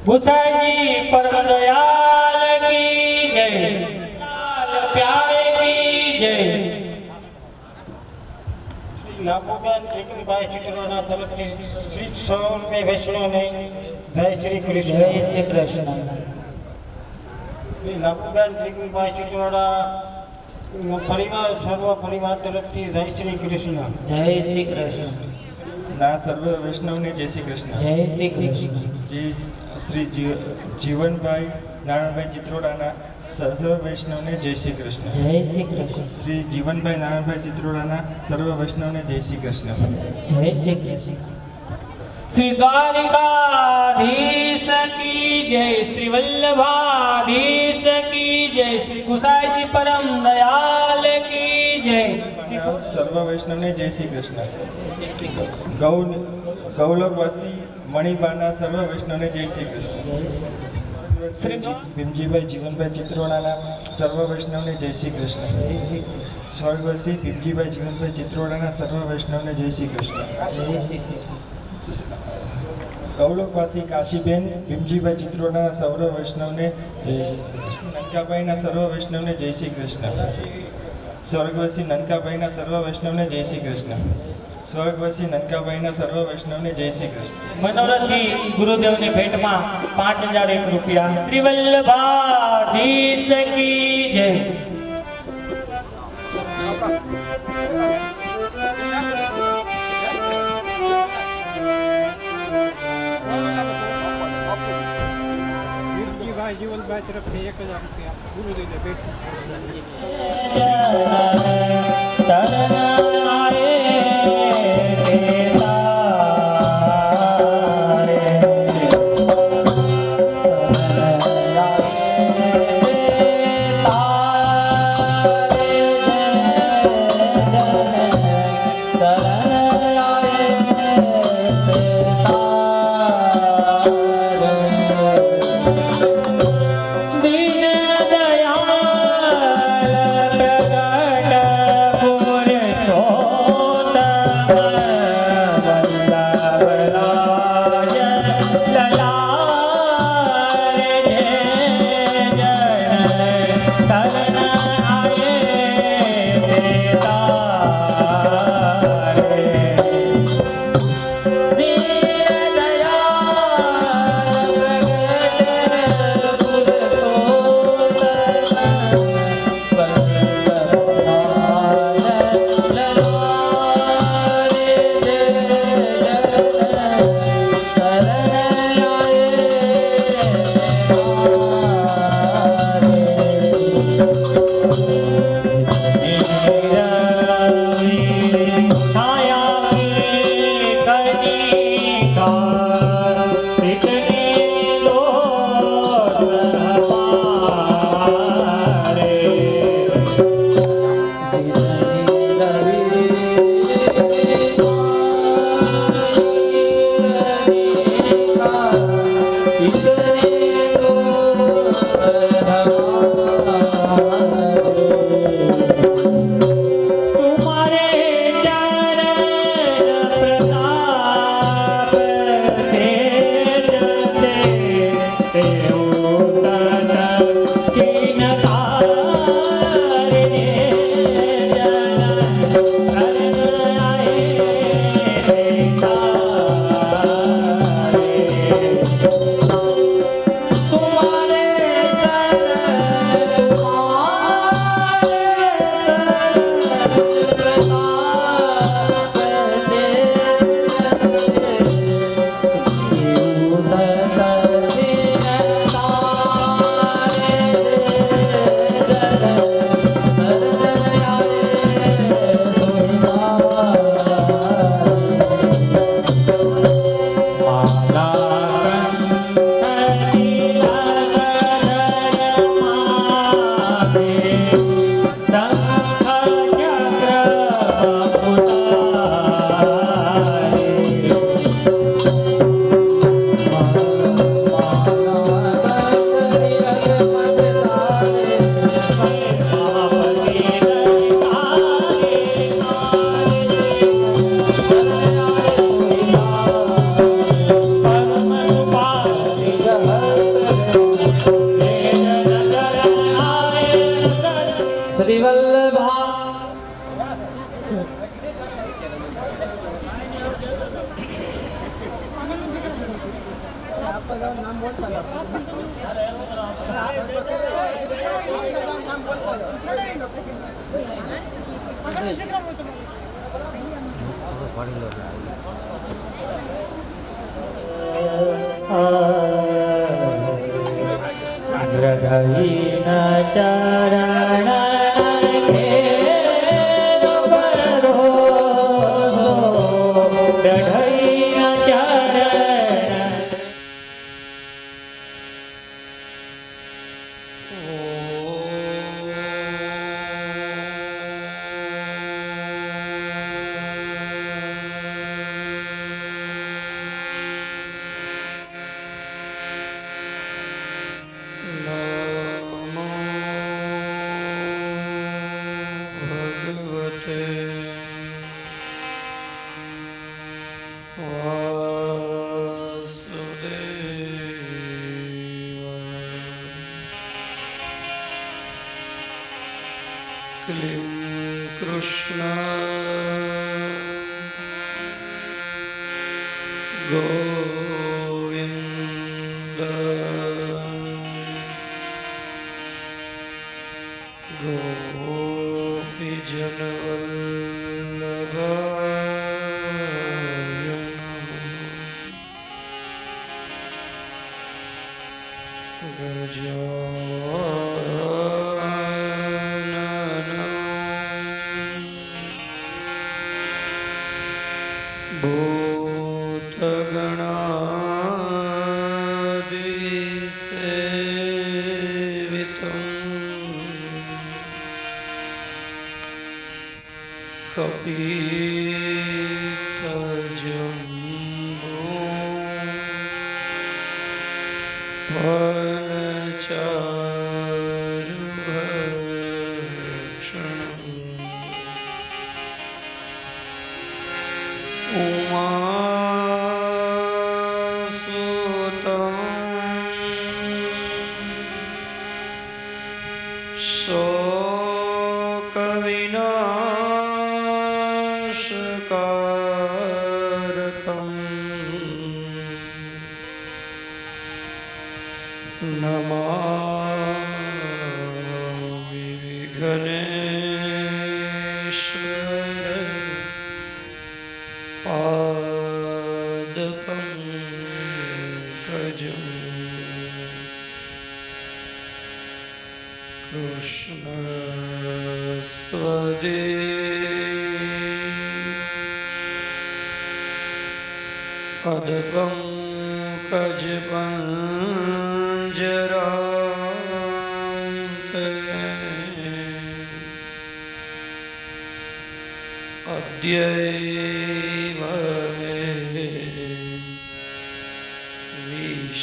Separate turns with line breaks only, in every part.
गुसाई परम दयाल की जय, लाल प्यारे की जय।
लाभोबेन ઠીકરીભાઈ ચિત્રોડા તરફથી શ્રી 100 રૂપિયા વૈષ્ણવને જય શ્રી કૃષ્ણ।
જય શ્રી કૃષ્ણ।
લાભોબેન ઠીકરીભાઈ ચિત્રોડા પરિવાર સર્વ પરિવાર તરફથી જય શ્રી કૃષ્ણ।
જય શ્રી કૃષ્ણ।
ના સર્વ વૈષ્ણવને જય શ્રી કૃષ્ણ।
જય શ્રી કૃષ્ણ।
જે શ્રી જીવનભાઈ નારાયણભાઈ ચિત્રોડાના સર્વ વૈષ્ણવને જય શ્રી કૃષ્ણ।
જય શ્રી કૃષ્ણ।
શ્રી જીવનભાઈ નારાયણભાઈ ચિત્રોડાના સર્વ વૈષ્ણવને જય શ્રી કૃષ્ણ।
જય શ્રી કૃષ્ણ। श्री द्वारिकाधीश की जय, श्री वल्लभाधीश की जय, श्री गुसाई जी परम दयाल की जय।
સર્વ વૈષ્ણવને જય શ્રી કૃષ્ણ। ગૌલોકવાસી મણિબાના સર્વ વૈષ્ણવને જય શ્રી કૃષ્ણ। શ્રી ભીમજીભાઈ જીવનભાઈ ચિત્રોડાના સર્વ વૈષ્ણવને જય શ્રી કૃષ્ણ। સ્વર્ગવાસી ભીમજીભાઈ જીવનભાઈ ચિત્રોડાના સર્વ વૈષ્ણવને જય શ્રી કૃષ્ણ। ગૌલોકવાસી કાશીબેન ભીમજીભાઈ ચિત્રોડાના સર્વ વૈષ્ણવને નનકાભાઈના સર્વ વૈષ્ણવને જય શ્રી કૃષ્ણ। સ્વર્ગવાસી નનકાભાઈના સર્વ વૈષ્ણવને જય શ્રી કૃષ્ણ। સ્વર્ગવાસી નનકાભાઈના સર્વ વૈષ્ણવને જય શ્રી કૃષ્ણ।
मनोरथी गुरुदेव ने भेंट में 5001 रुपया। श्री वल्लभाधीश की जय।
ભાઈ જીવનભાઈ તરફથી 1000 રૂપિયા ગુરુદેવને ભેટ।
शरण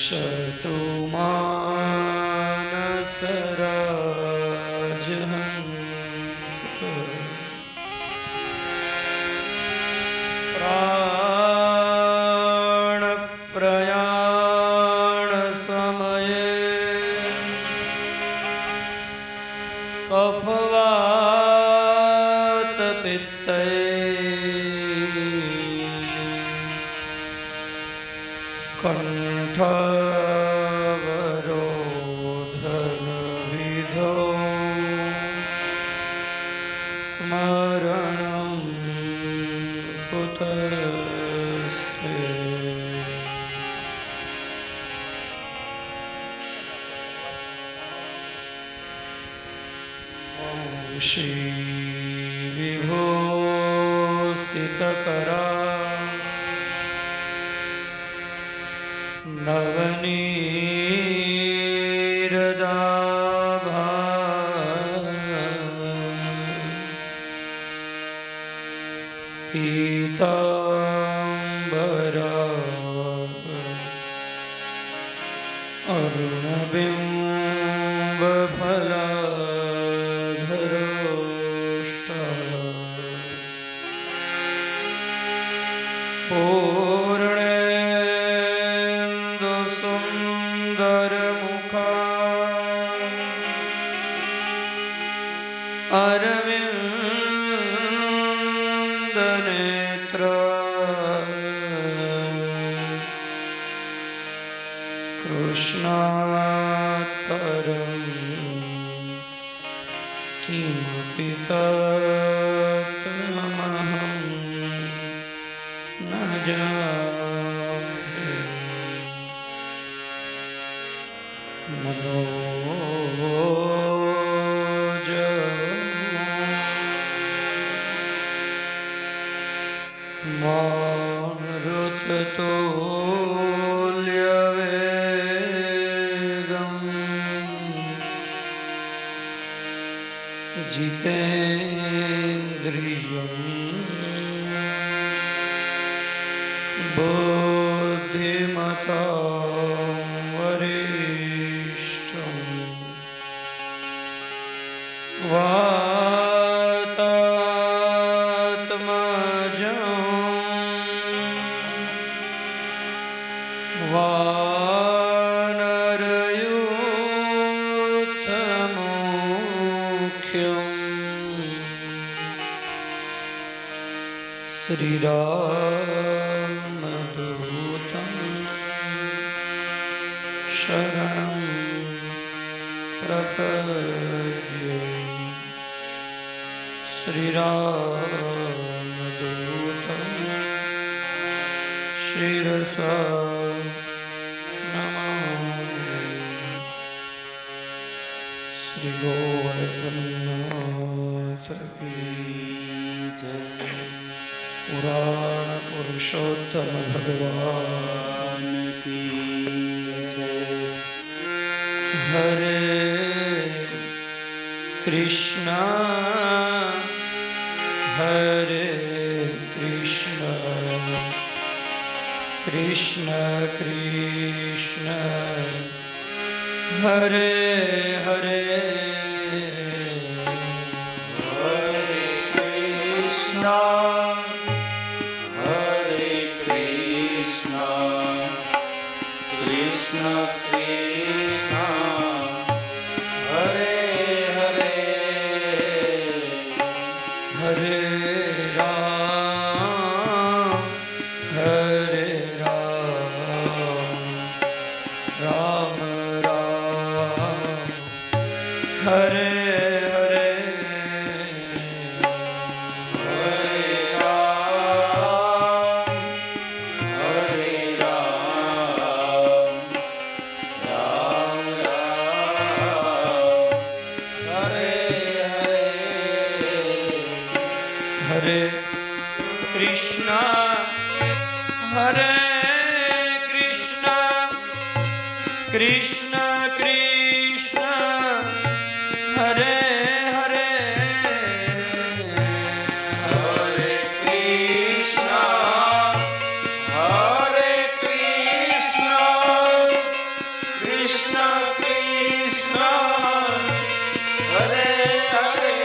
विशतु मानसराजहम् प्राण प्रयाण समये कफवात पित्ते कंठवरोधन विधो स्मरणं कुतस्ते ॐ श्री विभूषितकरा नवनीरदाभा पीताम्बरा अरुणबिम्बफलाधरोष्टा पूर्णेन्दुसुन्दरमुखा अरविन्दनेत्रा कृष्णात् परं किमपि तत्त्वमहं न जाने मारुततुल्यवेगम् जितेन्द्रियं बुद्धिमतां वरिष्ठं वातात्मजं वानरयूथमुख्यम् श्रीरामदूतं शरणं प्रपद्ये श्रीरामदूतं शिरसा नमामि श्रीगोवर्धननाथ की जय। पुराण पुरुषोत्तम भगवान की जय। हरे कृष्णा हरे कृष्णा कृष्ण कृष्ण हरे हरे
हरे कृष्णा कृष्ण कृष्ण हरे हरे
हरे राम राम राम हरे हरे
हरे राम राम राम हरे हरे
हरे कृष्णा हरे कृष्णा कृष्ण कृष्ण हरे हरे
हरे कृष्णा कृष्ण कृष्ण हरे हरे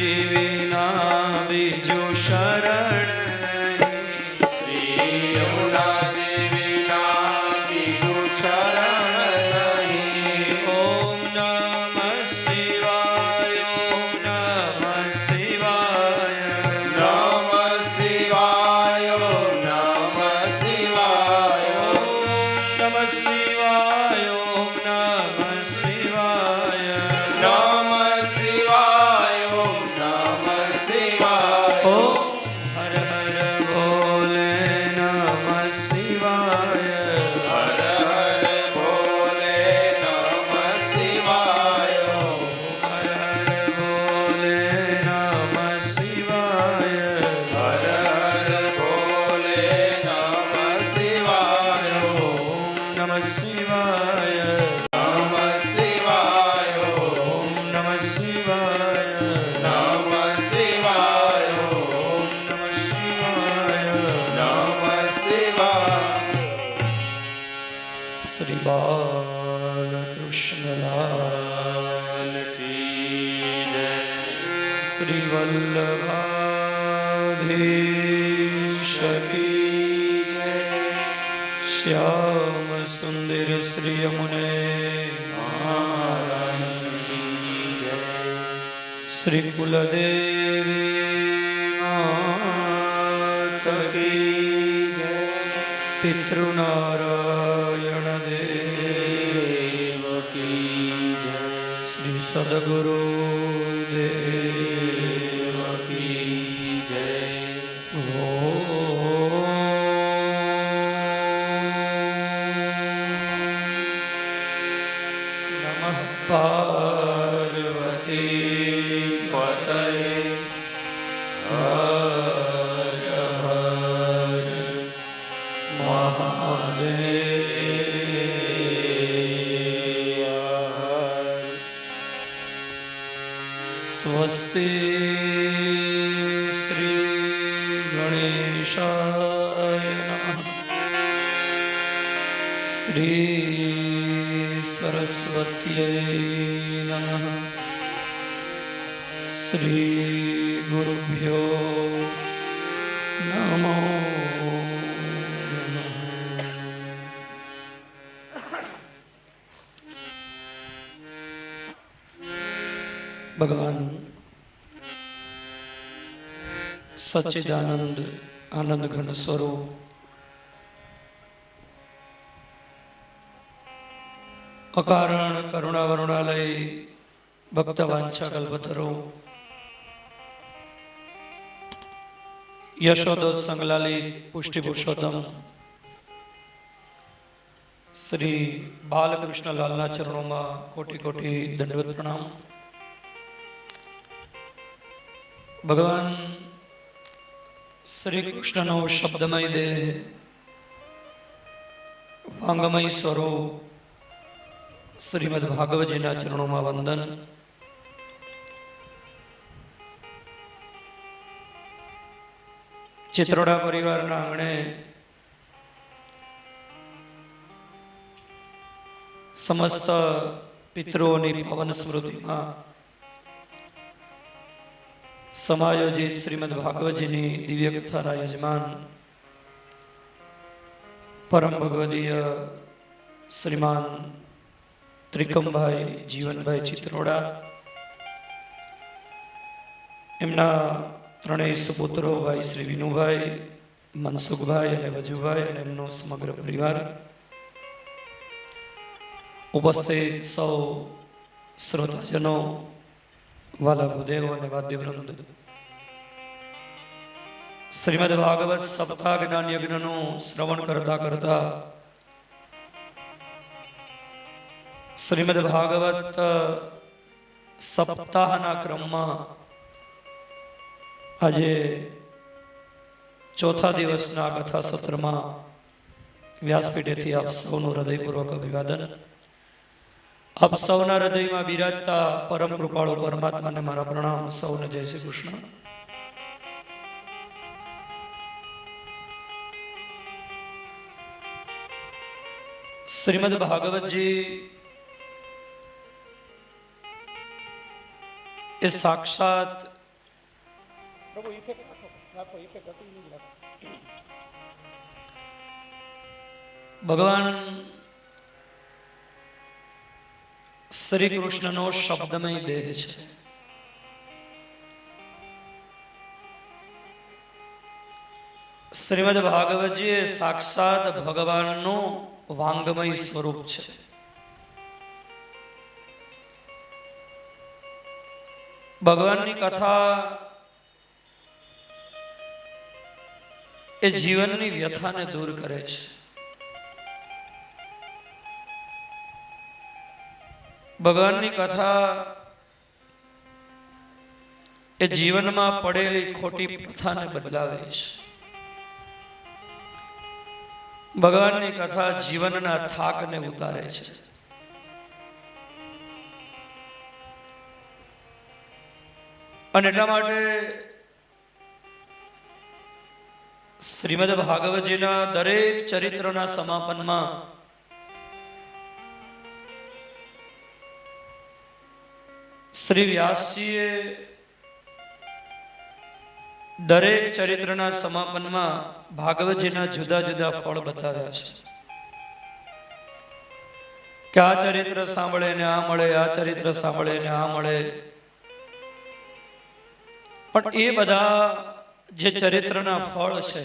જીવીના બીજું શરણ નહીં.
શ્રી યમુનાજી વિના બીજું શરણ નહીં.
ઓમ નમઃ શિવાય, ઓમ નમઃ શિવાય.
નમઃ શિવાય નમઃ શિવાય.
ઓમ નમઃ શિવાય, ઓમ નમઃ શિવાય.
નમઃ શિવાય નમઃ શિવાય.
ઓમ હર હર બોલે નમઃ શિવાય.
હર હર ભોલે નમઃ શિવાય.
હર હર બોલે નમઃ શિવાય.
હર હર ભોલે નમઃ શિવાય.
ઓમ નમઃ શિવાય.
નમઃ શિવાય
ઓમ નમઃ શિવાય.
નમઃ શિવાય.
ઓમ નમઃ શિવાય.
નમઃ શિવાય.
શ્રી બાલકૃષ્ણલાલ
કી જય.
શ્રી વલ્લભાધીશ કી જય. શ્યામ સુંદર શ્રી યમુને
નારાયણ કી જય.
શ્રી કુલદેવી માત
કી જય.
પિતૃનારાયણ દેવ
દેવ કી જય.
શ્રી સદગુરુ દેવ
દેવ કી જય.
નમઃ પાર્વતી
પતય હર હર મહાદેવ.
સ્વસ્તિ શ્રી ગણેશાય નમઃ. શ્રી સરસ્વત્यै નમઃ. શ્રી ગુરુભ્યો નમો નમઃ. ભગવાન સચ્ચિદાનંદ આનંદ ઘન સ્વરૂપ અકારણ કરુણા વરુણાલય ભક્ત વાંછા કલ્પતરો યશોદોત સંગલાલિત પુષ્ટિ પુરુષોત્તમ શ્રી બાલકૃષ્ણલાલના ચરણોમાં કોટી કોટી દંડવત પ્રણામ. ભગવાન શ્રી કૃષ્ણનો શબ્દમય દેહ વાંગમય સ્વરૂપ શ્રીમદ ભાગવતજીના ચરણોમાં વંદન. ચિત્રોડા પરિવારના આંગણે સમસ્ત પિતૃઓની પાવન સ્મૃતિમાં સમાયોજિત શ્રીમદ ભાગવતજીની દિવ્ય કથાના યજમાન પરમ ભગવદીય શ્રીમાન ત્રિકમભાઈ જીવનભાઈ ચિત્રોડા, એમના ત્રણેય સુપુત્રો ભાઈ શ્રી વિનુભાઈ, મનસુખભાઈ અને વજુભાઈ અને એમનો સમગ્ર પરિવાર, ઉપસ્થિત સૌ શ્રોતાજનો, વાલા ભૂદેવો અને વાદ્યવૃંદ, શ્રીમદ ભાગવત સપ્તાહ જ્ઞાન યજ્ઞનું શ્રવણ કરતા કરતા શ્રીમદ ભાગવત સપ્તાહના ક્રમમાં આજે ચોથા દિવસના કથા સત્રમાં વ્યાસપીઠેથી આપ સૌનું હૃદયપૂર્વક અભિવાદન. આપ સૌના હૃદયમાં બિરાજતા પરમ કૃપાળુ પરમાત્માને મારા પ્રણામ. સૌને જય શ્રી કૃષ્ણ. શ્રીમદ ભાગવતજી એ સાક્ષાત ભગવાન શ્રી કૃષ્ણનો શબ્દમય દેહ છે. શ્રીમદ ભાગવતજી એ સાક્ષાત ભગવાનનું વાંગમય સ્વરૂપ છે. ભગવાનની કથા એ જીવનની વ્યથાને દૂર કરે છે. ભગવાનની કથા એ જીવનમાં પડેલી ખોટી પ્રથાને બદલાવે છે. ભગવાનની કથા જીવનના થાકને ઉતારે છે. અને એટલા માટે શ્રીમદ ભાગવતજીના દરેક ચરિત્રના સમાપનમાં શ્રી વ્યાસજીએ દરેક ચરિત્રના સમાપનમાં ભાગવતજીના જુદા જુદા ફળ બતાવ્યા છે કે આ ચરિત્ર સાંભળે ને આ મળે, આ ચરિત્ર સાંભળે ને આ મળે. પણ એ બધા જે ચરિત્રના ફળ છે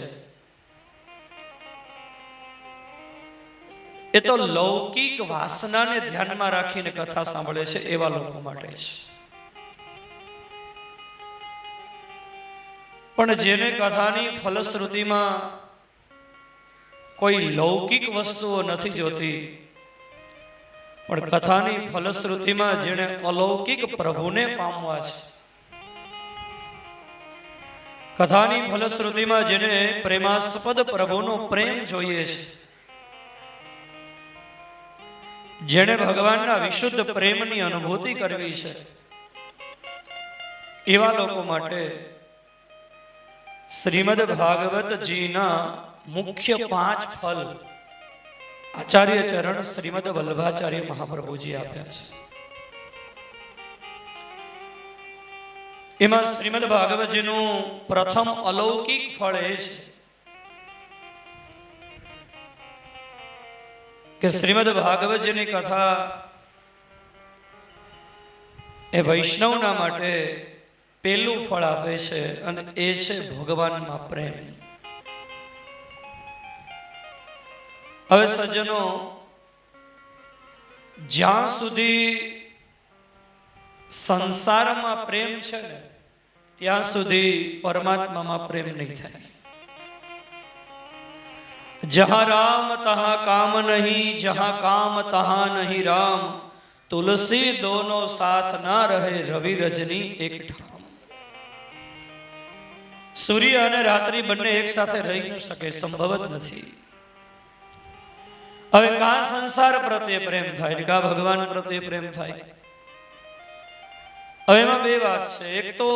એ તો લૌકિક વાસનાને ધ્યાનમાં રાખીને કથા સાંભળે છે એવા લોકો માટે છે. પણ જેને કથાની ફલશ્રુતિમાં કોઈ લૌકિક વસ્તુઓ નથી જોતી, પણ કથાની ફલશ્રુતિમાં જેને અલૌકિક પ્રભુને પામવા છે, કથાની ફલશ્રુતિમાં જેને પ્રેમાસ્પદ પ્રભુનો પ્રેમ જોઈએ છે, જેને ભગવાનના વિશુદ્ધ પ્રેમની અનુભૂતિ કરવી છે, એવા લોકો માટે શ્રીમદ ભાગવતજીના મુખ્ય 5 ફલ આચાર્ય ચરણ શ્રીમદ વલ્લભાચાર્ય મહાપ્રભુજી આપ્યા છે. એમાં શ્રીમદ ભાગવતજીનું પ્રથમ અલૌકિક ફળ એ છે કે શ્રીમદ ભાગવતજીની કથા એ વૈષ્ણવના માટે પહેલું ફળ આપે છે અને એ છે ભગવાનમાં પ્રેમ. હવે સજ્જનો, જ્યાં સુધી સંસારમાં પ્રેમ છે ને ત્યાં સુધી પરમાત્મામાં પ્રેમ નહીં થાય. જહાં રામ તહાં કામ નહીં, જહાં કામ તહાં નહીં રામ, તુલસી દોનો સાથ ના રહે, રવિ રજની એક ઠામ. સૂર્ય અને રાત્રિ બંને એક સાથે રહી ન શકે, સંભવ જ નથી. હવે કાં સંસાર પ્રત્યે પ્રેમ થાય ને કાં ભગવાન પ્રત્યે પ્રેમ થાય. હવે એમાં બે વાત છે. એક તો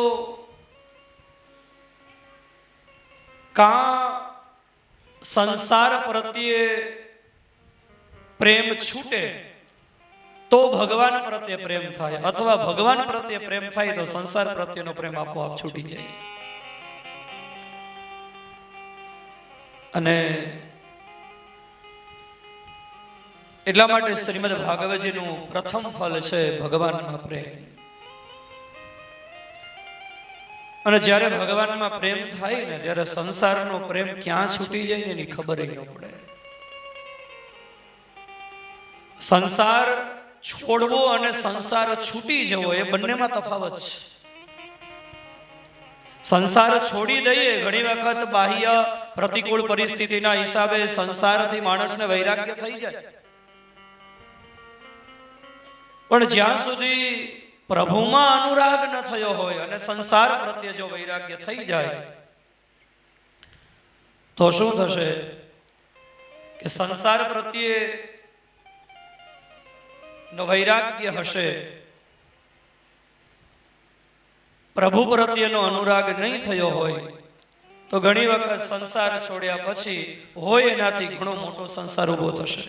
કાં સંસાર પ્રત્યે પ્રેમ છૂટે તો ભગવાન પ્રત્યે પ્રેમ થાય, અથવા ભગવાન પ્રત્યે પ્રેમ થાય તો સંસાર પ્રત્યેનો પ્રેમ આપોઆપ છૂટી જાય. અને એટલા માટે શ્રીમદ ભાગવતજીનું પ્રથમ ફલ છે ભગવાનમાં પ્રેમ. અને જ્યારે ભગવાનમાં પ્રેમ થાય ને ત્યારે સંસારનો પ્રેમ ક્યાં છૂટી જાય ને એની ખબર ન પડે. સંસાર છોડવો અને સંસાર છૂટી જવો એ બંનેમાં તફાવત છે. સંસાર છોડી દઈએ, ઘણી વખત બાહ્ય પ્રતિકૂળ પરિસ્થિતિના હિસાબે સંસારથી માણસને વૈરાગ્ય થઈ જાય, પણ જ્યાં સુધી પ્રભુમાં અનુરાગ ન થયો હોય અને સંસાર પ્રત્યે જો વૈરાગ્ય થઈ જાય તો શું થશે કે સંસાર પ્રત્યે નો વૈરાગ્ય હશે, પ્રભુ પ્રત્યેનો અનુરાગ નહીં થયો હોય તો ઘણી વખત સંસાર છોડ્યા પછી હોય એનાથી ઘણો મોટો સંસાર ઉભો થશે.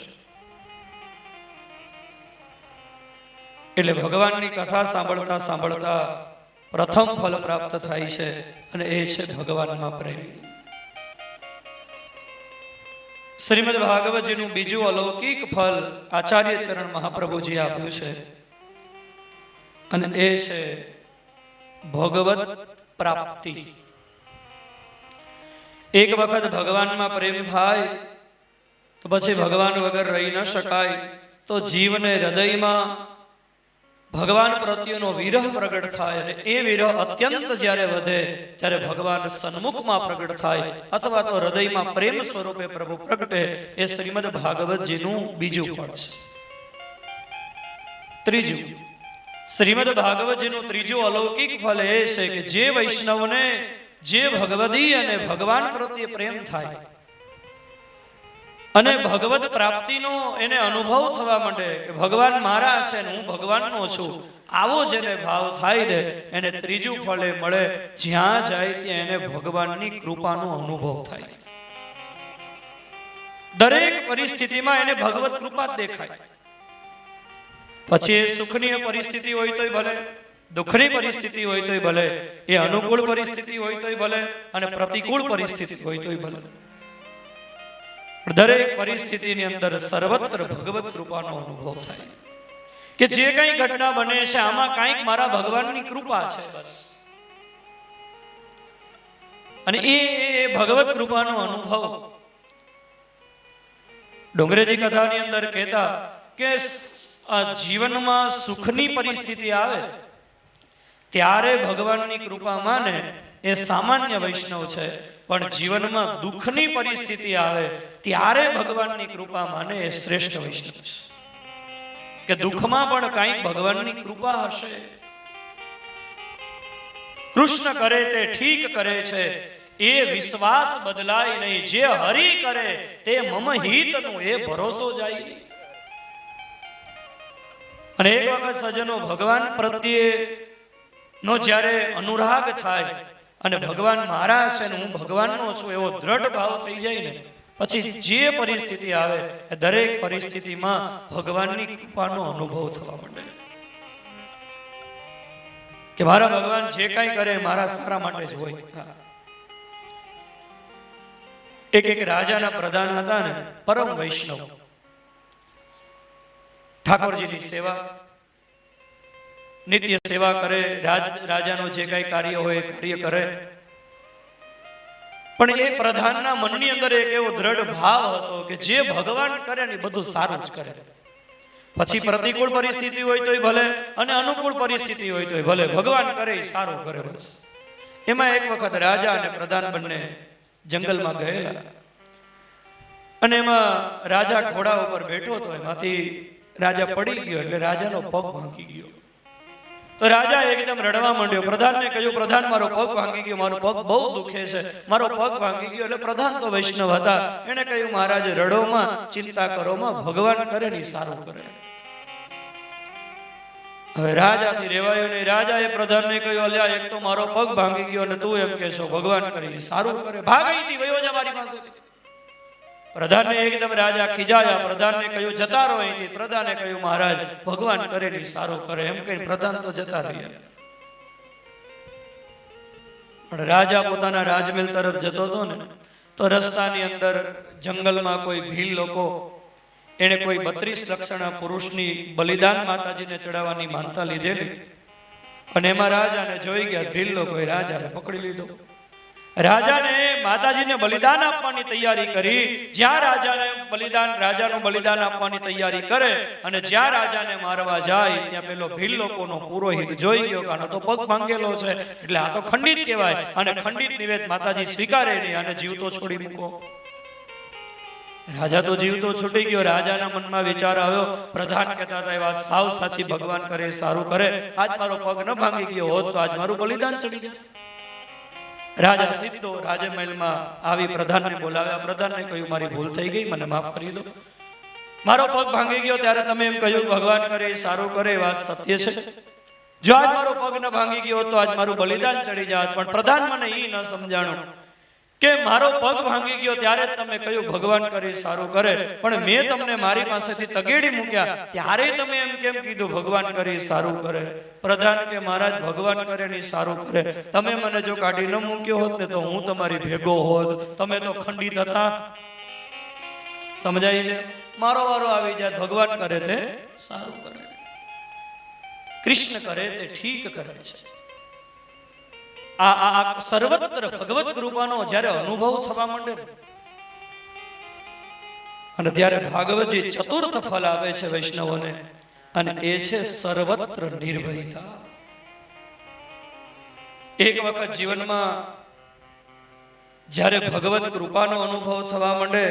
એટલે ભગવાનની કથા સાંભળતા સાંભળતા પ્રથમ ફળ પ્રાપ્ત થાય છે અને એ છે ભગવાનમાં પ્રેમ. શ્રીમદ ભાગવતજીનું બીજું અલૌકિક ફળ આચાર્ય ચરણ મહાપ્રભુજી આપ્યું છે અને એ છે ભગવત પ્રાપ્તિ. એક વખત ભગવાનમાં પ્રેમ થાય તો પછી ભગવાન વગર રહી ન શકાય. તો જીવને હૃદયમાં ભગવાન પ્રત્યેનો વિરહ પ્રગટ થાય અને એ વિરહ અત્યંત જ્યારે વધે ત્યારે ભગવાન સન્મુખમાં પ્રગટ થાય અથવા તો હૃદયમાં પ્રેમ સ્વરૂપે પ્રભુ પ્રગટે. એ શ્રીમદ ભાગવતજીનું બીજું ફળ છે. ત્રીજું શ્રીમદ ભાગવતજીનું ત્રીજું અલૌકિક ફળ એ છે કે જે વૈષ્ણવને જે ભગવદી અને ભગવાન પ્રત્યે પ્રેમ થાય અને ભગવત પ્રાપ્તિનો એને અનુભવ થવા માંડે કે ભગવાન મારા છે ને હું ભગવાનનો છું, આવો જેને ભાવ થાય ને એને ત્રીજું ફળ એ મળે. જ્યાં જાય ત્યાં એને ભગવાનની કૃપાનો અનુભવ થાય. દરેક પરિસ્થિતિમાં એને ભગવત કૃપા જ દેખાય. પછી એ સુખની પરિસ્થિતિ હોય તોય ભલે, દુઃખની પરિસ્થિતિ હોય તોય ભલે, એ અનુકૂળ પરિસ્થિતિ હોય તોય ભલે અને પ્રતિકૂળ પરિસ્થિતિ હોય તોય ભલે, દરેક પરિસ્થિતિની અંદર સર્વત્ર ભગવત કૃપાનો અનુભવ થાય કે જે કંઈ ઘટના બને છે આમાં કંઈક મારા ભગવાનની કૃપા છે બસ. અને એ ભગવત કૃપાનો અનુભવ ડોંગરેજી કથાની અંદર કહેતા કે જીવનમાં સુખની પરિસ્થિતિ આવે ત્યારે ભગવાનની કૃપા માને એ સામાન્ય વૈષ્ણવ છે, પણ જીવનમાં દુઃખની પરિસ્થિતિ આવે ત્યારે ભગવાનની કૃપા માને એ શ્રેષ્ઠ વૈષ્ણવ છે. કે દુઃખમાં પણ કંઈક ભગવાનની કૃપા હશે. કૃષ્ણ કરે તે ઠીક કરે છે એ વિશ્વાસ બદલાય નહીં. જે હરિ કરે તે મમ હિતનું એ ભરોસો જાય નહીં. અને એક વખત સજ્જનો ભગવાન પ્રત્યે નો જ્યારે અનુરાગ થાય અને ભગવાન મારા છે ને હું ભગવાનનો છું એવો દ્રઢ ભાવ થઈ જાય ને પછી જે પરિસ્થિતિ આવે એ દરેક પરિસ્થિતિમાં ભગવાનની કૃપાનો અનુભવ થવા માંડે કે મારા ભગવાન જે કાંઈ કરે મારા સારા માટે જ હોય. એક રાજાના પ્રધાન હતા ને, પરમ વૈષ્ણવ, ઠાકોરજીની સેવા નિત્ય સેવા કરે, રાજાનો જે કઈ કાર્ય હોય એ કાર્ય કરે. પણ એ પ્રધાનના મનની અંદર એક એવો દ્રઢ ભાવ હતો કે જે ભગવાન કરે ને બધું સારું જ કરે. પછી પ્રતિકૂળ પરિસ્થિતિ હોય તોય ભલે અને અનુકૂળ પરિસ્થિતિ હોય તોય ભલે, ભગવાન કરે એ સારું કરે બસ. એમાં એક વખત રાજા અને પ્રધાન બંને જંગલમાં ગયેલા અને એમાં રાજા ઘોડા ઉપર બેઠો હતો. એમાંથી રાજા પડી ગયો એટલે રાજાનો પગ ભાંગી ગયો. તો રાજા એકદમ રડવા માંડ્યો. પ્રધાનને કહ્યું, પ્રધાન મારો પગ ભાંગી ગયો, મારો પગ બહુ દુખે છે, મારો પગ ભાંગી ગયો. એટલે પ્રધાન તો વૈષ્ણવ હતા, એને કહ્યું મહારાજ રડોમાં ચિંતા કરોમાં, ભગવાન કરે ને સારું કરે. હવે રાજાથી રેવાયો નહીં. રાજાએ પ્રધાનને કહ્યું, અલ્યા એક તો મારો પગ ભાંગી ગયો અને તું એમ કહેશો ભગવાન કરે સારું કરે, ભાગ અહીંથી વયો જા મારી પાસે. પ્રધાનને એકદમ રાજા ખીજાયા. પ્રધાનને કહ્યું જતા રહો અહીંથી. પ્રધાને કહ્યું મહારાજ ભગવાન કરે ને સારું કરે, એમ કહીને પ્રધાન તો જતા રહ્યા. પણ રાજા પોતાના રાજમહેલ તરફ જતો હતો ને તો રસ્તાની અંદર જંગલમાં કોઈ ભીલ લોકો એને કોઈ 32 લક્ષણા પુરુષની બલિદાન માતાજીને ચડાવવાની માનતા લીધેલી અને એમાં રાજાને જોઈ ગયા ભીલ લોકોએ રાજાને પકડી લીધો. રાજાને માતાજીને બલિદાન આપવાની તૈયારી કરી. જ્યાં રાજાનું બલિદાન આપવાની તૈયારી કરે અને જ્યાં રાજાને મારવા જાય ત્યાં પેલો ભીલ લોકોનો પુરોહિત જોઈ ગયો કે આનો તો પગ ભાંગેલો છે એટલે આ તો ખંડિત કહેવાય અને ખંડિત નિવેદ માતાજી સ્વીકારે નહીં અને જીવતો છોડી મૂકો. રાજા તો જીવતો છૂટી ગયો. રાજાના મનમાં વિચાર આવ્યો, પ્રધાન કહેતા હતા એ વાત સાવ સાચી, ભગવાન કરે સારું કરે, આજ મારો પગ ન ભાંગી ગયો હોત તો આજ મારું બલિદાન ચડી જાય. રાજા સીધો રાજમહેલમાં આવી પ્રધાનને બોલાવ્યા. પ્રધાનને કહ્યું મારી ભૂલ થઈ ગઈ, મને માફ કરી દો. મારો પગ ભાંગી ગયો ત્યારે તમે એમ કહ્યું ભગવાન કરે સારું કરે, વાત સત્ય છે. જો આજ મારો પગ ન ભાંગી ગયો તો આજ મારું બલિદાન ચડી જાત. પણ પ્રધાન મને એ ન સમજાણું કે મારો પગ ભાંગી ગયો ત્યારે તમે કહ્યું ભગવાન કરે સારું કરે, પણ મેં તમને મારી પાસેથી તગેડી મૂક્યા ત્યારે તમે એમ કેમ કીધું ભગવાન કરે સારું કરે? પ્રધાન કે મહારાજ ભગવાન કરે ની સારું કરે, તમે મને જો કાઢી ન મૂક્યો હોત ને તો હું તમારી ભેગો હોત, તમે તો ખંડિત હતા. સમજાય છે? મારો વારો આવી જાય, ભગવાન કરે તે સારું કરે, કૃષ્ણ કરે તે ઠીક કરે છે. આ સર્વત્ર ભગવત કૃપાનો જ્યારે અનુભવ થવા માંડે અને ત્યારે ભાગવતજી ચતુર્થ ફલ આપે છે વૈષ્ણવોને, અને એ છે સર્વત્ર નિર્ભયતા. એક વખત જીવનમાં જ્યારે ભગવત કૃપાનો અનુભવ થવા માંડે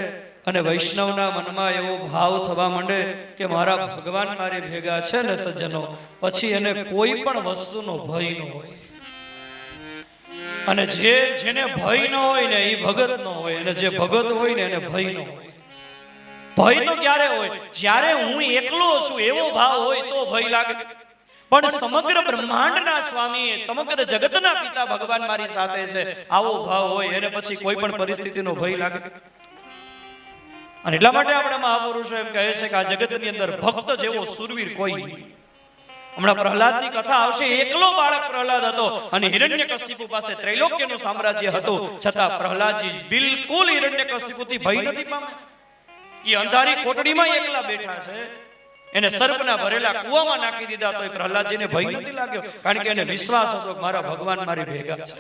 અને વૈષ્ણવના મનમાં એવો ભાવ થવા માંડે કે મારા ભગવાન મારી ભેગા છે ને સજ્જનો, પછી એને કોઈ પણ વસ્તુનો ભય ન હોય. અને જેને ભય ન હોય ને એ ભગત ન હોય, અને જે ભગત હોય ને એને ભય ન હોય. ભય તો ક્યારે હોય? જ્યારે હું એકલો છું એવો ભાવ હોય તો ભય લાગે. પણ સમગ્ર બ્રહ્માંડના સ્વામી, સમગ્ર જગતના પિતા ભગવાન મારી સાથે છે આવો ભાવ હોય એને પછી કોઈ પણ પરિસ્થિતિનો ભય લાગે. અને એટલા માટે આપણા મહાપુરુષો એમ કહે છે કે આ જગતની અંદર ભક્ત જેવો સુરવીર કોઈ નહીં. હમણાં પ્રહલાદની કથા આવશે. એકલો બાળક પ્રહલાદ હતો અને હિરણ્યકશિપુ પાસે ત્રૈલોક્યનું સામ્રાજ્ય હતું, છતાં પ્રહલાદજી બિલકુલ હિરણ્યકશિપુથી ભય નથી પામ્યા. એ અંધારી કોટડીમાં એકલા બેઠા છે, એને સર્પના ભરેલા કૂવામાં નાખી દીધા તો પ્રહલાદજીને ભય નથી લાગ્યો, કારણ કે એને વિશ્વાસ હતો કે મારા ભગવાન મારી ભેગા છે.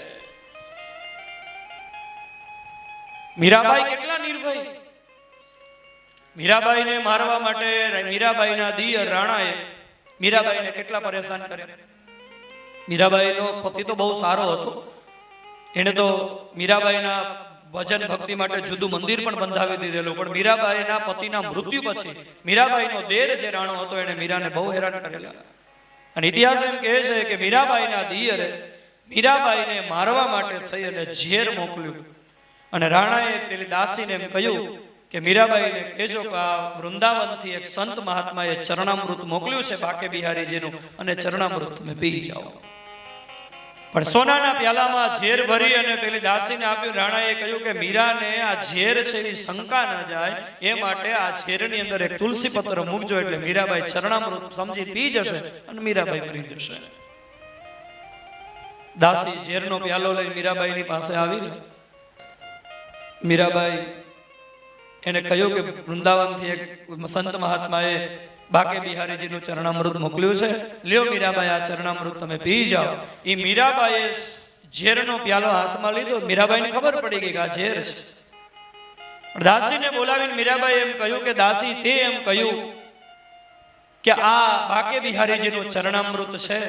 મીરાબાઈ કેટલા નિર્ભય! મીરાબાઈને મારવા માટે મીરાબાઈના દિયર રાણાએ મીરાબાઈને કેટલા પરેશાન કર્યા. મીરાબાઈનો પતિ તો બહુ સારો હતો, એને તો મીરાબાઈના ભજન ભક્તિ માટે જુદું મંદિર પણ બંધાવી દીધેલું, પણ મીરાબાઈના પતિના મૃત્યુ પછી મીરાબાઈનો દેર જે રાણો હતો એને મીરાને બહુ હેરાન કરેલા. અને ઇતિહાસ એમ કહે છે કે મીરાબાઈના દિયરે મીરાબાઈને મારવા માટે થઈ અને ઝેર મોકલ્યું. અને રાણાએ પેલી દાસીને એમ કહ્યું કે મીરાબાઈને કહેજો કે આ વૃંદાવનથી એક સંત મહાત્માએ ચરણામૃત મોકલ્યું છે બાકે બિહારીજીનું, અને ચરણામૃત તમે પી જાઓ. પણ સોનાના પ્યાલામાં ઝેર ભરી અને પેલી દાસીને આપ્યું. રાણાએ કહ્યું કે મીરાને આ ઝેર છે એવી શંકા ન જાય એ માટે આ ઝેરની અંદર એક તુલસી પત્ર મૂકજો, એટલે મીરાબાઈ ચરણામૃત સમજી પી જશે અને મીરાબાઈ મરી જશે. દાસી ઝેરનો પ્યાલો લઈ મીરાબાઈની પાસે આવીને મીરાબાઈ એને કહ્યું કે વૃંદાવનથી એક સંત મહાત્માએ બાકે બિહારીજીનું ચરણામૃત મોકલ્યું છે, લ્યો મીરાબાઈ આ ચરણામૃત તમે પી જાઓ. એ મીરાબાઈએ ઝેરનો પ્યાલો હાથમાં લીધો. મીરાબાઈને ખબર પડી ગઈ કે આ ઝેર છે. દાસીને બોલાવીને મીરાબાઈ એમ કહ્યું કે દાસી તે એમ કહ્યું કે આ બાકે બિહારીજીનું ચરણામૃત છે,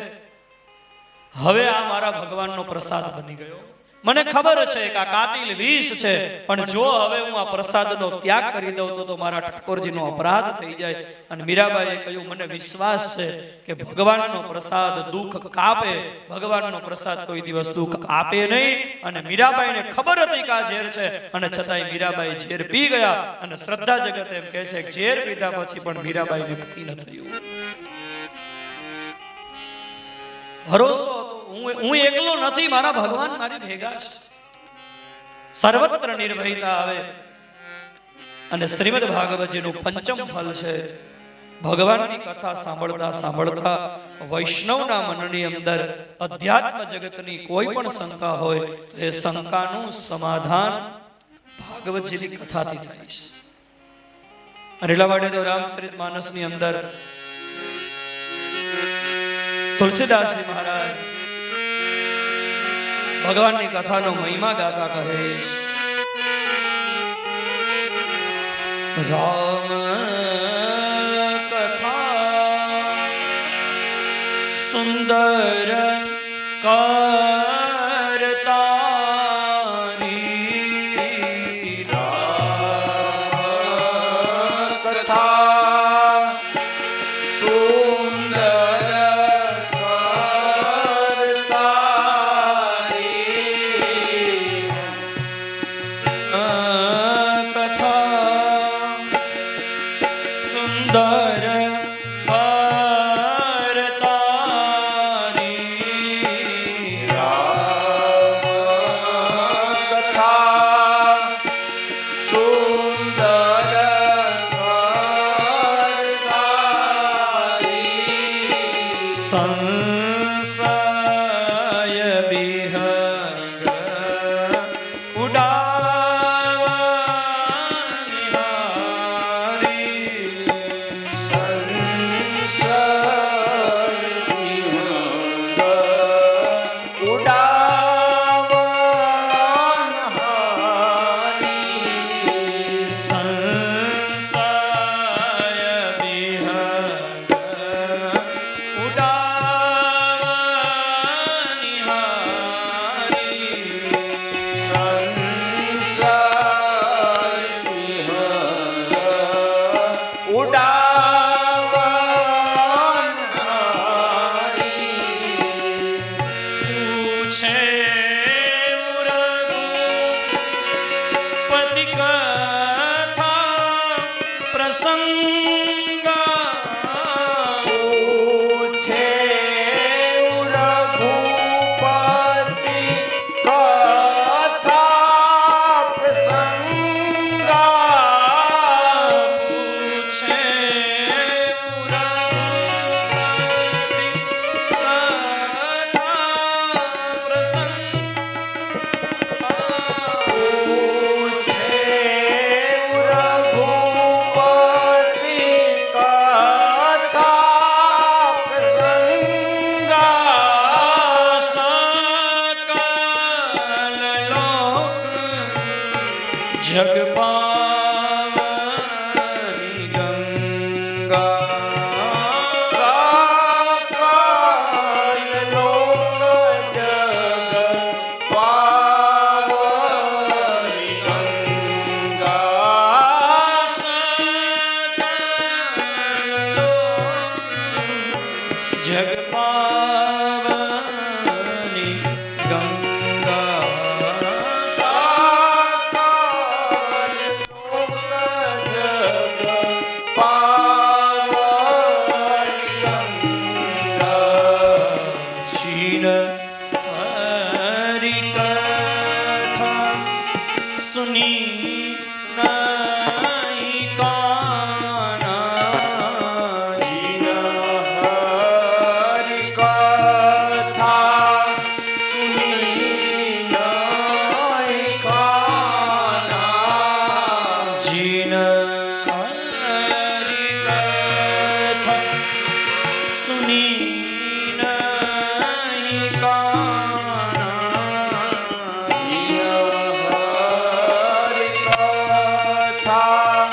હવે આ મારા ભગવાનનો પ્રસાદ બની ગયો. મને ખબર છે કે આ કાતિલ વિષ છે, પણ જો હવે હું આ પ્રસાદનો ત્યાગ કરી દઉં તો મારા ઠાકોરજીનો અપરાધ થઈ જાય. અને મીરાબાઈએ કહ્યું મને વિશ્વાસ છે કે ભગવાનનો પ્રસાદ દુઃખ કાપે, ભગવાનનો પ્રસાદ કોઈ દિવસ દુઃખ કાપે નહીં. અને મીરાબાઈને ખબર હતી કે આ ઝેર છે, અને છતાંય મીરાબાઈ ઝેર પી ગયા. અને શ્રદ્ધા જગત એમ કહે છે કે ઝેર પીધા પછી પણ મીરાબાઈને કંઈ ન થયું. ભરોસો હતો, હું એકલો નથી, મારા ભગવાન મારી ભેગા છે. સર્વત્ર નિર્ભયતા આવે. અને શ્રીમદ ભાગવતજીનું પંચમ ફલ છે ભગવાનની કથા સાંભળતા સાંભળતા વૈષ્ણવના મનની અંદર અધ્યાત્મ જગતની કોઈ પણ શંકા હોય તો એ શંકાનું સમાધાન ભાગવતજીની કથાથી થાય છે. અને એટલા માટે તો રામચરિતમાનસની અંદર તુલસીદાસજી મહારાજ ભગવાનની કથાનો મહિમા ગાતા કહે છે, રામ કથા સુંદર કરતાની,
રામ કથા સુંદર
પ્રસંગ
પૂછે રઘુપતિ કથા પ્રસંગા
પૂછે રઘુપતિ કથા પ્રસંગ
પૂછે રઘુપતિ કથા પ્રસંગા
સકલ લોક જગ પાવની ગંગા
સકલ લોક જગ પાવની ગંગા
જગ પાવની ગંગા
સકલ લોક જગ પાવની ગંગા
ચીન હરિ કથા સુની નાઈ કાના
જીન હરિ કથા સુની નાય કાના
જીન હરિ કથા સુની નાઈ કાના
જીન હરિ કથા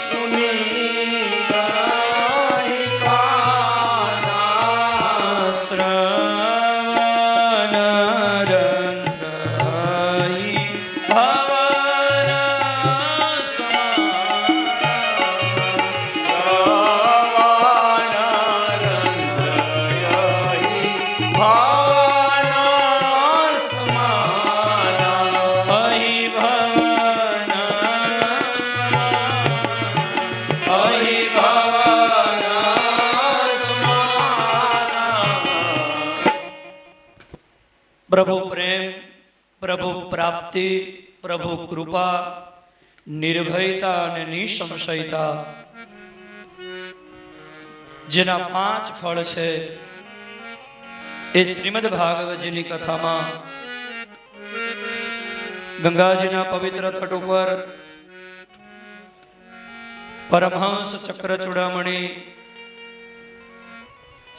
સુની નાય કાના
શ્રવણ રંગઈ ભવન
સવાન રંગયહી ભાવના સમાના
અહી ભવન
અહી ભાવના સમાના
પ્રભુ પ્રેમ, પ્રભુ પ્રાપ્તિ, પ્રભુ કૃપા, નિર્ભયતા અને નિસંશયતા જેના 5 ફળ છે એ શ્રીમદ ભાગવતજીની કથામાં ગંગાજીના પવિત્ર તટ ઉપર પરમહંસ ચક્ર ચૂડામણી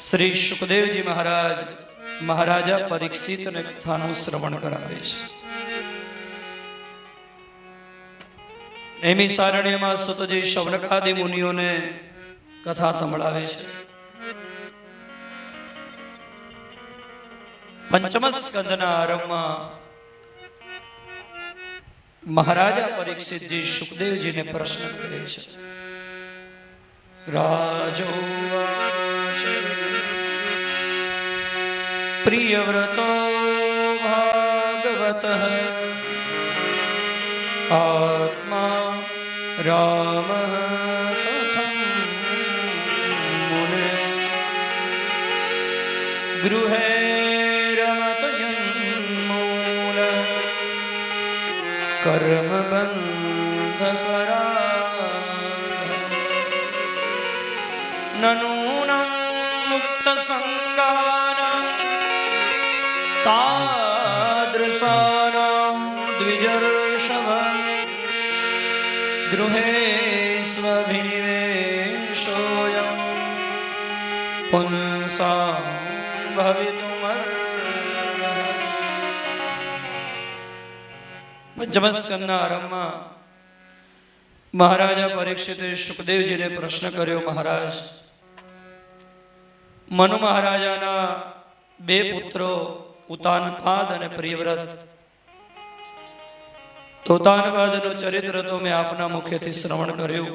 શ્રી સુખદેવજી મહારાજ મહારાજા પરીક્ષિતને કથાનું શ્રવણ કરાવે છે. નેમી સારણ્યમાં સુતજી શૌનકાદિ મુનિઓને કથા સંભળાવે છે. પંચમ સ્કંદના આરંભમાં મહારાજા પરીક્ષિતજી સુખદેવજીને પ્રશ્ન કરે છે. રાજોવાચ પ્રિયવ્રતો ભાગવતઃ આત્મા રામઃ કથં મુને ગૃહે રમતયન્મૂલ કર્મબંધપરા નનૂनं મુક્તસંગાનાં તાદૃશાનાં દ્વિજર્ષભ ગૃહેષ્વભિનિવેશોऽયં પુંસાં ભવિતુમર્હતિ. પંચમ સ્કંદના આરંભમાં મહારાજા પરીક્ષિતે સુખદેવજીને પ્રશ્ન કર્યો. મહારાજ, મનુ મહારાજાના 2 પુત્રો ઉતાનપાદ અને પ્રિયવ્રત. તો ઉતાનપાદનું ચરિત્ર તો મેં આપના મુખેથી શ્રવણ કર્યું.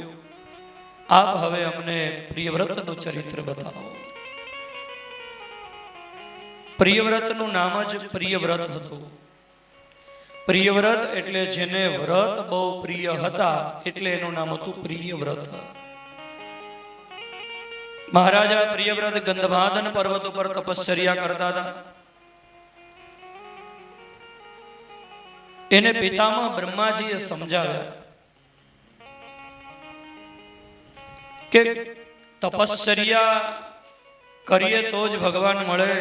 આપ હવે અમને પ્રિયવ્રતનું ચરિત્ર બતાવો. પ્રિયવ્રતનું નામ જ પ્રિયવ્રત હતું. પ્રિયવ્રત એટલે જેને વ્રત બહુ પ્રિય હતા એટલે એનું નામ હતું પ્રિયવ્રત. મહારાજા પ્રિયવ્રત ગંધમાદન પર્વત ઉપર તપશ્ચર્યા કરતા હતા. એને પિતામહ બ્રહ્માજીએ સમજાવ્યા કે તપશ્ચર્યા કરીએ તો જ ભગવાન મળે,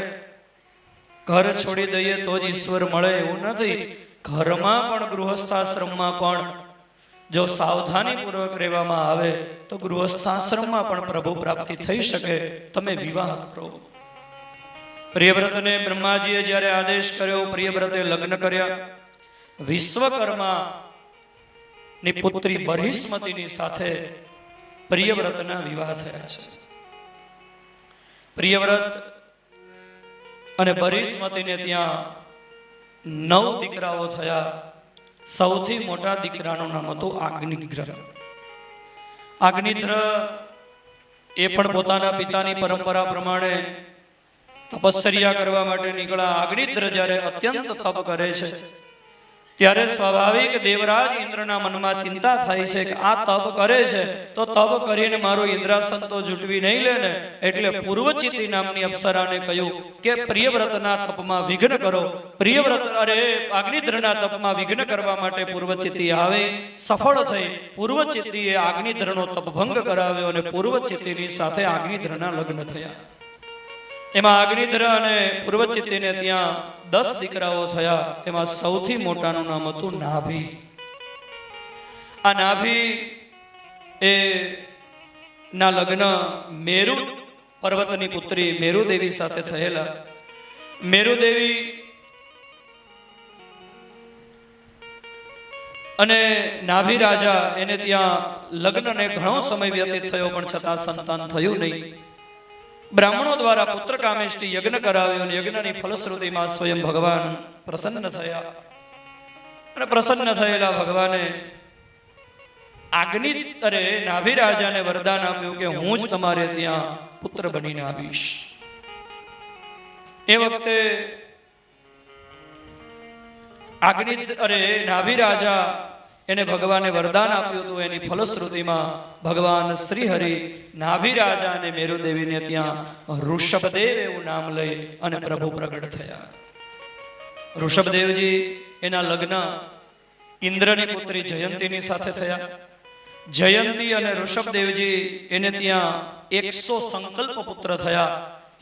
ઘર છોડી દઈએ તો જ ઈશ્વર મળે એવું નથી. ઘરમાં પણ ગૃહસ્થાશ્રમમાં પણ જો સાવધાની પૂર્વક રહેવામાં આવે તો ગૃહસ્થાશ્રમમાં પણ પ્રભુ પ્રાપ્તિ થઈ શકે. તમે વિવાહ કરો. પ્રિયવ્રતને બ્રહ્માજીએ જ્યારે આદેશ કર્યો, પ્રિયવ્રતે લગ્ન કર્યા. વિશ્વકર્મા ની પુત્રી બરહિસ્મતીની સાથે પ્રિયવ્રતના વિવાહ થયા છે. પ્રિયવ્રત અને બરહિસ્મતીને ત્યાં 9 દીકરાઓ થયા. સૌથી મોટા દીકરાનું નામ હતું આગ્નિધ્ર. આગ્નિધ્ર એ પણ પોતાના પિતાની પરંપરા પ્રમાણે તપશ્ચર્યા કરવા માટે નીકળ્યા. આગ્નિધ્ર જ્યારે અત્યંત તપ કરે છે ત્યારે સ્વાભાવિક દેવરાજ ઇન્દ્રના મનમાં ચિંતા થાય છે કે આ તપ કરે છે તો તપ કરીને મારું ઇન્દ્રાસન તો જૂટવી નહીં લે ને. એટલે પૂર્વચિતી નામની અપ્સરાને કહ્યું કે પ્રિયવ્રતના તપમાં વિઘ્ન કરો. પ્રિયવ્રત આગ્નિધ્રના તપમાં વિઘ્ન કરવા માટે પૂર્વચિતી આવે, સફળ થઈ. પૂર્વચિતીએ આગ્નિધ્રનો તપભંગ કરાવ્યો અને પૂર્વચિતીની સાથે આગ્નિધ્રના લગ્ન થયા. એમાં આગ્નિધ્ર અને પૂર્વચિતીને ત્યાં 10 દીકરાઓ થયા. એમાં સૌથી મોટાનું નામ હતું નાભી. આ નાભી એ ના લગ્ન મેરુ પર્વતની પુત્રી મેરુદેવી સાથે થયેલા. મેરુદેવી અને નાભી રાજા એને ત્યાં લગ્નને ઘણો સમય વ્યતીત થયો પણ છતાં સંતાન થયું નહીં. બ્રાહ્મણો દ્વારા પુત્ર કામેષ્ટિ યજ્ઞ કરાવ્યો અને યજ્ઞની ફલશ્રુતિમાં સ્વયં ભગવાન પ્રસન્ન થયા. અને પ્રસન્ન થયેલા ભગવાને નાભી રાજાને વરદાન આપ્યું કે હું જ તમારે ત્યાં પુત્ર બનીને આવીશ. એ વખતે નાભી રાજા એને ભગવાને વરદાન આપ્યું હતું. એની ફલશ્રુતિમાં ભગવાન શ્રી હરિ નાભી રાજા અને મેરુદેવીને ત્યાં ઋષભદેવ એવું નામ લઈ અને પ્રભુ પ્રગટ થયા. ઋષભદેવજી એના લગ્ન ઇન્દ્રની પુત્રી જયંતીની સાથે થયા. જયંતી અને ઋષભદેવજી એને ત્યાં 100 સંકલ્પ પુત્ર થયા.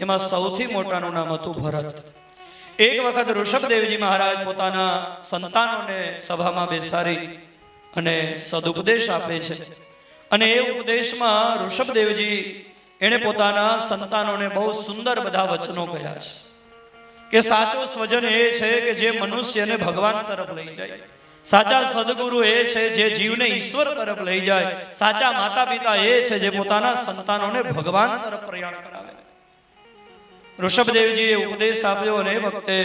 એમાં સૌથી મોટાનું નામ હતું ભરત. એક વખત ઋષભદેવજી મહારાજ પોતાના સંતાનોને સભામાં બેસાડી અને સદુપદેશ આપે છે. અને એ ઉપદેશમાં ઋષભદેવજી એણે પોતાના સંતાનોને બહુ સુંદર બધા વચનો કહ્યા છે કે સાચો સ્વજન એ છે કે જે મનુષ્યને ભગવાન તરફ લઈ જાય. સાચા સદગુરુ એ છે જે જીવને ઈશ્વર તરફ લઈ જાય. સાચા માતા પિતા એ છે જે પોતાના સંતાનોને ભગવાન તરફ પ્રયાણ કરાવે. ઋષભદેવજીએ ઉપદેશ આપ્યો અને એ વખતે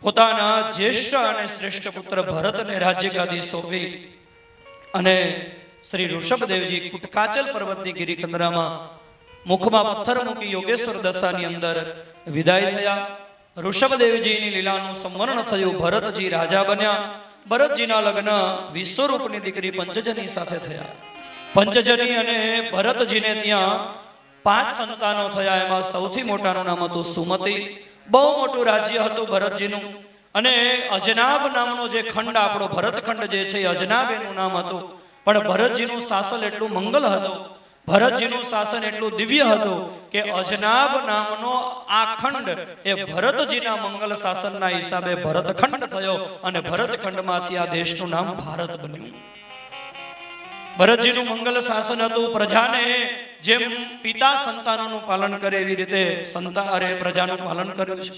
પોતાના જ્યેષ્ઠ અને શ્રેષ્ઠ પુત્ર ભરતને રાજ્ય ગાદી સોંપી અને શ્રી ઋષભદેવજી કુટકાચલ પર્વતની ગિરિકંદરામાં મુખમાં પથ્થર મૂકી યોગેશ્વર દશાની અંદર વિદાય થયા. ઋષભદેવજીની લીલાનું સંવર્ણ થયું. ભરતજી રાજા બન્યા. ભરતજીના લગ્ન વિશ્વરૂપની દીકરી પંચજની સાથે થયા. પંચજની અને ભરતજીને ત્યાં 5 સંતાનો થયા. એમાં સૌથી મોટાનું નામ હતું સુમતી. બહુ મોટું રાજ્ય હતું ભરતજીનું. અને અજનાબ નામનો જે ખંડ આપણો ભરતખંડ જે છે અજનાબ એનું નામ હતું. પણ ભરતજીનું શાસન એટલું મંગલ હતું, ભરતજીનું શાસન એટલું દિવ્ય હતું કે અજનાબ નામનો આ ખંડ એ ભરતજીના મંગલ શાસનના હિસાબે ભરતખંડ થયો અને ભરતખંડમાંથી આ દેશનું નામ ભારત બન્યું. ભરતજીનું મંગલ શાસન હતું. પ્રજાને જેમ પિતા સંતાનોનું પાલન કરે એવી રીતે પ્રજાનું પાલન કર્યું છે.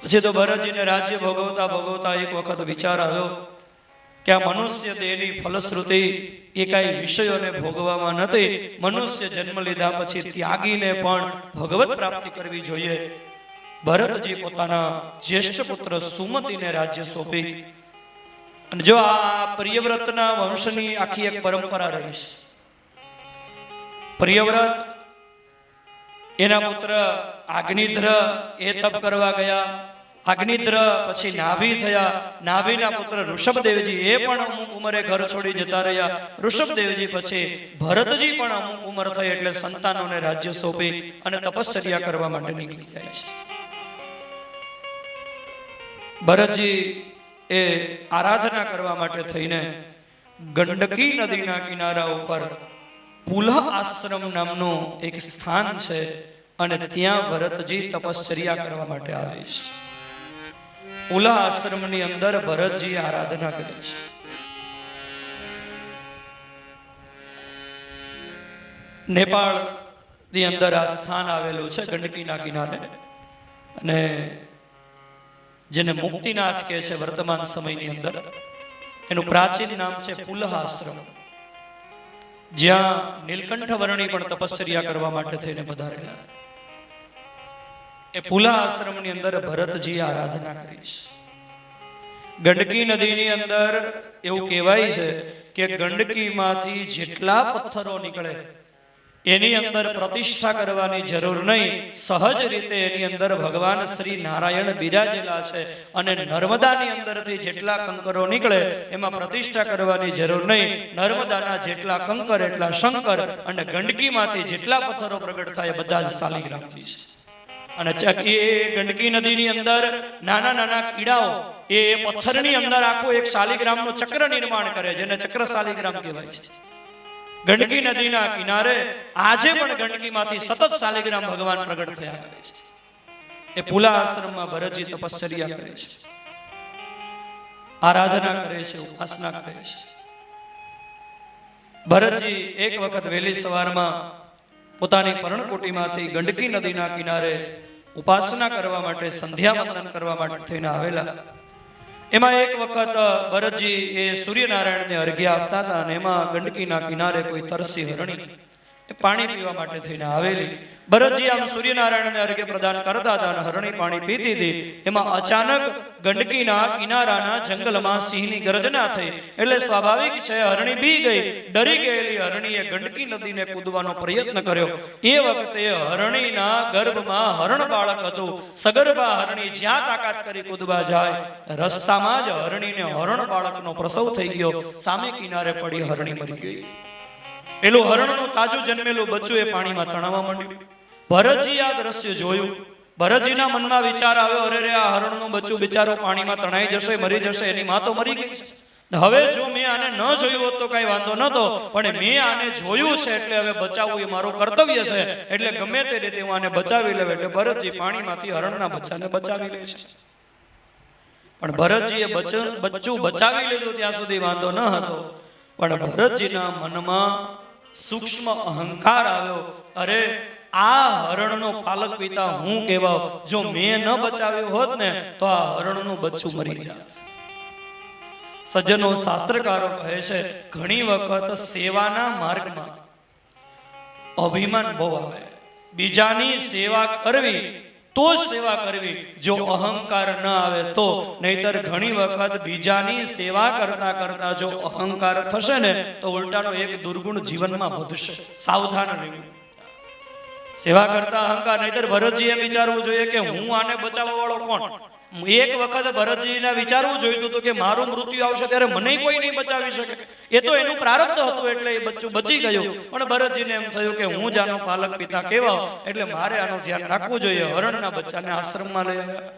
પછી તો ભરતજીને રાજ્ય ભોગવતા એક વખત વિચાર આવ્યો કે આ મનુષ્ય દેહની ફલશ્રુતિ એ કાંઈ વિષયોને ભોગવામાં નથી. મનુષ્ય જન્મ લીધા પછી ત્યાગીને પણ ભગવત પ્રાપ્તિ કરવી જોઈએ. ભરતજી પોતાના જ્યેષ્ઠ પુત્ર સુમતીને રાજ્ય સોંપી. અને જો આ પ્રિયવ્રતના વંશની આખી એક પરંપરા રહી છે. પ્રિયવ્રત એના પુત્ર આગ્નિધ્ર એ તપ કરવા ગયા અગ્નિદ્ર પછી નાભી થયા, નાભીના પુત્ર ઋષભદેવજી એ પણ અમુક ઉંમરે ઘર છોડી જતા રહ્યા. ઋષભદેવજી પછી ભરતજી પણ અમુક ઉંમર થઈ એટલે સંતાનોને રાજ્ય સોંપી અને તપશ્ચર્યા કરવા માટે નીકળી જાય છે. ભરતજી એ આરાધના કરવા માટે થઈને ગંડકી નદીના કિનારા ઉપર પુલહ આશ્રમ નામનું એક સ્થાન છે અને ત્યાં ભરતજી તપશ્ચર્યા કરવા માટે આવે છે. પુલહ આશ્રમની અંદર ભરતજી આરાધના કરી છે. નેપાળ ની અંદર આ સ્થાન આવેલું છે ગંડકીના કિનારે, અને જેને મુક્તિનાથ કહે છે વર્તમાન સમયની અંદર. એનું પ્રાચીન નામ છે પુલહ આશ્રમ, જ્યાં નીલકંઠ વર્ણી પણ તપશ્ચર્યા કરવા માટે થઈને પધારેલા. એ પુલહ આશ્રમની અંદર ભરતજી આરાધના કરી છે. ગંડકી નદીની અંદર એવું કહેવાય છે કે ગંડકીમાંથી જેટલા પથ્થરો નીકળે એની અંદર પ્રતિષ્ઠા કરવાની જરૂર નહીં. સહજ રીતે એની અંદર ભગવાન શ્રી નારાયણ બિરાજેલા છે, અને નર્મદાની અંદરથી જેટલા કંકરો નીકળે એમાં પ્રતિષ્ઠા કરવાની જરૂર નહીં. નર્મદાના જેટલા કંકર એટલા શંકર, અને ગંડકીમાંથી જેટલા પથ્થરો પ્રગટ થાય બધા જ શાલિગ્રામજી છે. અને એ ગંડકી નદીની અંદર નાના નાના કીડાઓ એ પથ્થરની અંદર આખું એક શાલિગ્રામનું ચક્ર નિર્માણ કરે, જેને ચક્ર શાલિગ્રામ કહેવાય છે. ગંડકી નદીના કિનારે આજે પણ ગંડકીમાંથી સતત શાલિગ્રામ ભગવાન પ્રગટ થયા કરે છે. એ પુલા આશ્રમમાં ભરતજી તપશ્ચર્યા કરે છે, આરાધના કરે છે, ઉપાસના કરે છે. ભરતજી એક વખત વહેલી સવારમાં પોતાની પર્ણકુટીમાંથી ગંડકી નદીના કિનારે ઉપાસના કરવા માટે, સંધ્યા વંદન કરવા માટે થઈને આવેલા. એમાં એક વખત ભરતજી એ સૂર્યનારાયણને અર્ઘ્ય આપતા હતા, અને એમાં ગંડકીના કિનારે કોઈ તરસી હરણી એ પાણી પીવા માટે થઈને આવેલી. ભરતજી આમ સૂર્યનારાયણને અર્ઘ્ય પ્રદાન કરતા હતા અને હરણી પાણી પીતી હતી. એમાં અચાનક ગંડકીના કિનારાના જંગલમાં સિંહની ગર્જના થઈ, એટલે સ્વાભાવિક છે હરણી બી ગઈ. ડરી ગયેલી હરણીએ ગંડકી નદીને કૂદવાનો પ્રયત્ન કર્યો. એ વખતે હરણીના ગર્ભમાં હરણ બાળક હતું. સગર્ભા હરણી જ્યાં તાકાત કરી કૂદવા જાય, રસ્તામાં જ હરણીને હરણ બાળકનો પ્રસવ થઈ ગયો. સામે કિનારે પડી હરણી મરી ગઈ. પેલું હરણનું તાજું જન્મેલું બચ્ચું એ પાણીમાં તણાવવા માંડ્યું. ભરતજી આ દ્રશ્ય જોયું. ભરતજીના મનમાં વિચાર આવ્યો, અરે રે, આ હરણનું બચ્ચું બિચારો પાણીમાં તણાઈ જશે, મરી જશે, એની માં તો મરી ગઈ. હવે જો મેં આને ન જોયું હોત તો કઈ વાંધો નતો, પણ મેં આને જોયું છે એટલે હવે બચાવવું એ મારું કર્તવ્ય છે, એટલે ગમે તે રીતે હું આને બચાવી લેવ. એટલે ભરતજી પાણીમાંથી હરણના બચ્ચાને બચાવી લે છે. પણ ભરતજીએ બચ્ચું બચાવી લીધું ત્યાં સુધી વાંધો ન હતો, પણ ભરતજીના મનમાં સૂક્ષ્મ અહંકાર આવ્યો. અરે, આ હરણનો પાલક પિતા હું કહેવાવ, જો મેં ન બચાવ્યું હોત ને તો આ હરણનું બચ્ચું મરી જાત. સજ્જનો, શાસ્ત્રકારો કહે છે ઘણી વખત સેવાના માર્ગમાં અભિમાન બહુ આવે. બીજાની સેવા કરવી તો જ સેવા કરવી, જો અહંકાર ન આવે તો. નહીતર ઘણી વખત બીજાની સેવા કરતા કરતા જો અહંકાર થશે ને તો ઉલટાનો એક દુર્ગુણ જીવનમાં વધશે. સાવધાન રહેવું. સેવા કરતા અહંકાર. નહીતર ભરતજી એમ વિચારવું જોઈએ કે હું આને બચાવવા વાળો કોણ. એક વખત ભરતજીને વિચારવું જોઈતું હતું કે મારું મૃત્યુ આવશે ત્યારે મને કોઈ નહીં બચાવી શકે. એ તો એનું પ્રારબ્ધ હતું એટલે એ બચ્ચું બચી ગયું. પણ ભરતજીને એમ થયું કે હું જ આનો પાલક પિતા કહેવાવ, એટલે મારે આનું ધ્યાન રાખવું જોઈએ. હરણના બચ્ચાને આશ્રમમાં લઈ આવ્યા.